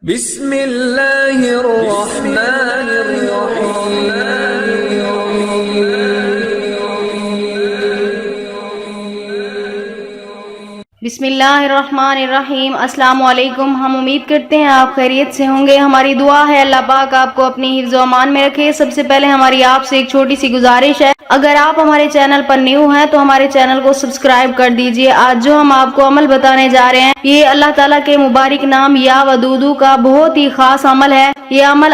بسم اللہ الرحمن الرحیم۔ بسم اللہ الرحمن الرحیم۔ السلام علیکم۔ ہم امید کرتے ہیں آپ خیریت سے ہوں گے۔ ہماری دعا ہے اللہ پاک آپ کو اپنی حفظ و امان میں رکھے۔ سب سے پہلے ہماری آپ سے ایک چھوٹی سی گزارش ہے، اگر آپ ہمارے چینل پر نیو ہیں تو ہمارے چینل کو سبسکرائب کر دیجئے۔ آج جو ہم آپ کو عمل بتانے جا رہے ہیں یہ اللہ تعالیٰ کے مبارک نام یا ودودو کا بہت ہی خاص عمل ہے۔ یہ عمل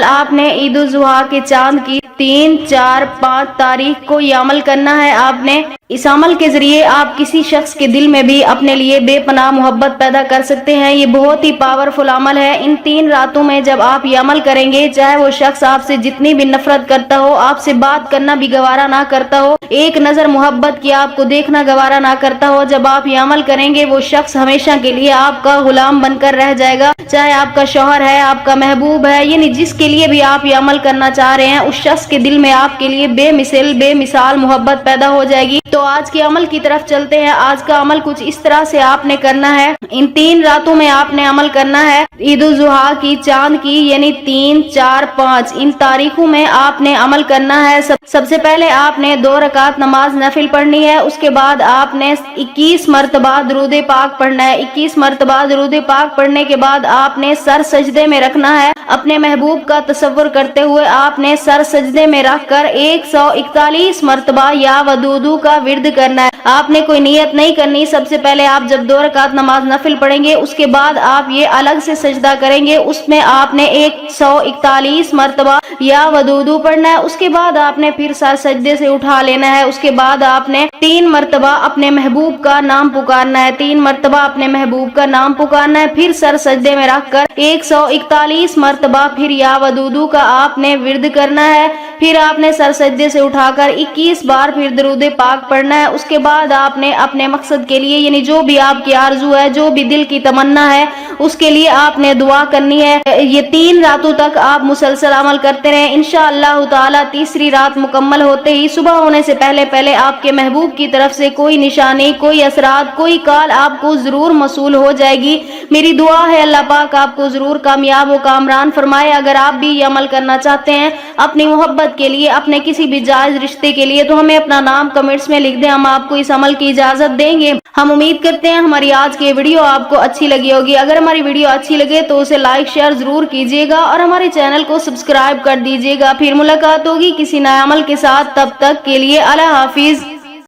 آپ نے عید الاضحیٰ کے چاند کی 3، 4، 5 تاریخ کو یہ عمل کرنا ہے۔ آپ نے اس عمل کے ذریعے آپ کسی شخص کے دل میں بھی اپنے لیے بے پناہ محبت پیدا کر سکتے ہیں۔ یہ بہت ہی پاورفل عمل ہے۔ ان 3 راتوں میں جب آپ یہ عمل کریں گے، چاہے وہ شخص آپ سے جتنی بھی نفرت کرتا ہو، آپ سے بات کرنا بھی گوارا نہ کرتا ہو، ایک نظر محبت کی آپ کو دیکھنا گوارا نہ کرتا ہو، جب آپ یہ عمل کریں گے وہ شخص ہمیشہ کے لیے آپ کا غلام بن کر رہ جائے گا، چاہے آپ کا شوہر ہے، آپ کا محبوب ہے، یعنی جس کے لیے بھی آپ یہ عمل کرنا چاہ رہے ہیں اس شخص کے دل میں آپ کے لیے بے مثال محبت پیدا ہو جائے گی۔ تو آج کے عمل کی طرف چلتے ہیں۔ آج کا عمل کچھ اس طرح سے آپ نے کرنا ہے۔ ان 3 راتوں میں آپ نے عمل کرنا ہے عید الاضحیٰ کی چاند کی، یعنی 3، 4، 5 ان تاریخوں میں آپ نے عمل کرنا ہے۔ سب سے پہلے آپ نے 2 رکعت نماز نفل پڑھنی ہے، اس کے بعد آپ نے 21 مرتبہ درود پاک پڑھنا ہے۔ 21 مرتبہ درود پاک پڑھنے کے بعد آپ نے سر سجدے میں رکھنا ہے۔ اپنے محبوب کا تصور کرتے ہوئے آپ نے سر سجدے میں رکھ کر 141 مرتبہ یا ودودو کا ورد کرنا ہے۔ آپ نے کوئی نیت نہیں کرنی۔ سب سے پہلے آپ جب 2 رکعت نماز نفل پڑھیں گے اس کے بعد آپ یہ الگ سے سجدہ کریں گے، اس میں آپ نے 141 مرتبہ یا ودودو پڑھنا ہے۔ اس کے بعد آپ نے پھر سر سجدے سے اٹھا لینا ہے۔ اس کے بعد آپ نے 3 مرتبہ اپنے محبوب کا نام پکارنا ہے۔ 3 مرتبہ اپنے محبوب کا نام پکارنا ہے، پھر سر سجدے میں رکھ کر 141 مرتبہ پھر یا ودودو کا آپ نے ورد کرنا ہے۔ پھر آپ نے سر سجدے سے اٹھا کر 21 بار پھر درود پاک پڑھنا ہے۔ اس کے بعد آپ نے اپنے مقصد کے لیے، یعنی جو بھی آپ کی آرزو ہے، جو بھی دل کی تمنا ہے، اس کے لیے آپ نے دعا کرنی ہے۔ یہ 3 راتوں تک آپ مسلسل عمل کرتے رہیں۔ انشاءاللہ تعالی تیسری رات مکمل ہوتے ہی صبح ہونے سے پہلے آپ کے محبوب کی طرف سے کوئی نشانی، کوئی اثرات، کوئی کال آپ کو ضرور موصول ہو جائے گی۔ میری دعا ہے اللہ پاک آپ کو ضرور کامیاب و کامران فرمائے۔ اگر آپ بھی یہ عمل کرنا چاہتے ہیں اپنی محبت کے لیے، اپنے کسی بھی جائز رشتے کے لیے، تو ہمیں اپنا نام کمنٹس میں لکھ دیں، ہم آپ کو اس عمل کی اجازت دیں گے۔ ہم امید کرتے ہیں ہماری آج کی ویڈیو آپ کو اچھی لگی ہوگی۔ اگر ہماری ویڈیو اچھی لگے تو اسے لائک شیئر ضرور کیجیے گا اور ہمارے چینل کو سبسکرائب کر دیجیے گا۔ پھر ملاقات ہوگی کسی نئے عمل کے ساتھ، تب تک کے لیے اللہ حافظ۔